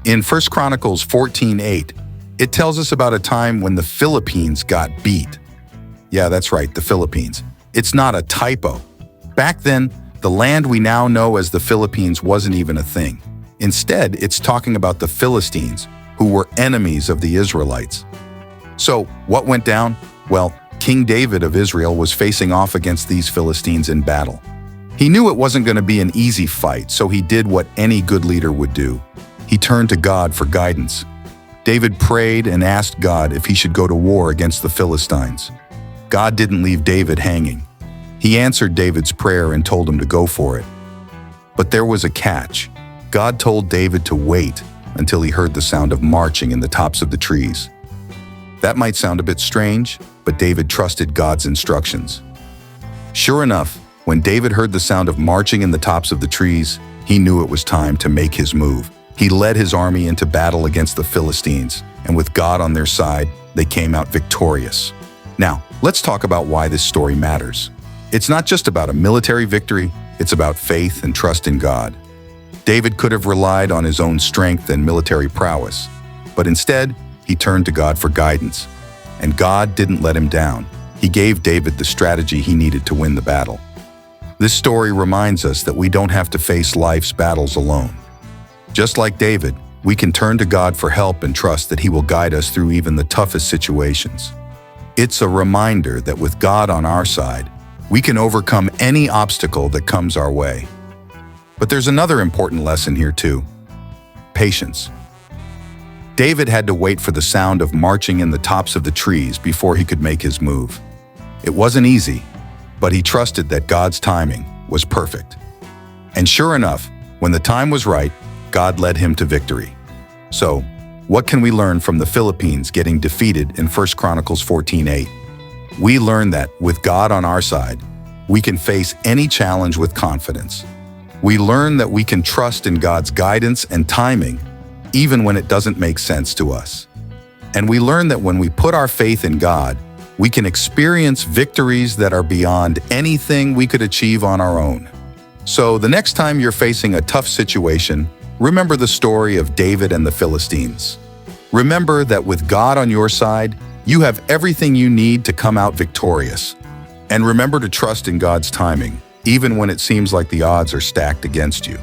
In 1 Chronicles 14:8, it tells us about a time when the Philippines got beat. Yeah, that's right, the Philippines. It's not a typo. Back then, the land we now know as the Philippines wasn't even a thing. Instead, it's talking about the Philistines, who were enemies of the Israelites. So, what went down? Well, King David of Israel was facing off against these Philistines in battle. He knew it wasn't going to be an easy fight, so he did what any good leader would do. He turned to God for guidance. David prayed and asked God if he should go to war against the Philistines. God didn't leave David hanging. He answered David's prayer and told him to go for it. But there was a catch. God told David to wait until he heard the sound of marching in the tops of the trees. That might sound a bit strange, but David trusted God's instructions. Sure enough, when David heard the sound of marching in the tops of the trees, he knew it was time to make his move. He led his army into battle against the Philistines, and with God on their side, they came out victorious. Now, let's talk about why this story matters. It's not just about a military victory, it's about faith and trust in God. David could have relied on his own strength and military prowess, but instead, he turned to God for guidance. And God didn't let him down. He gave David the strategy he needed to win the battle. This story reminds us that we don't have to face life's battles alone. Just like David, we can turn to God for help and trust that He will guide us through even the toughest situations. It's a reminder that with God on our side, we can overcome any obstacle that comes our way. But there's another important lesson here too: patience. David had to wait for the sound of marching in the tops of the trees before he could make his move. It wasn't easy, but he trusted that God's timing was perfect. And sure enough, when the time was right, God led him to victory. So, what can we learn from the Philippines getting defeated in 1 Chronicles 14:8? We learn that with God on our side, we can face any challenge with confidence. We learn that we can trust in God's guidance and timing, even when it doesn't make sense to us. And we learn that when we put our faith in God, we can experience victories that are beyond anything we could achieve on our own. So the next time you're facing a tough situation, remember the story of David and the Philistines. Remember that with God on your side, you have everything you need to come out victorious. And remember to trust in God's timing, even when it seems like the odds are stacked against you.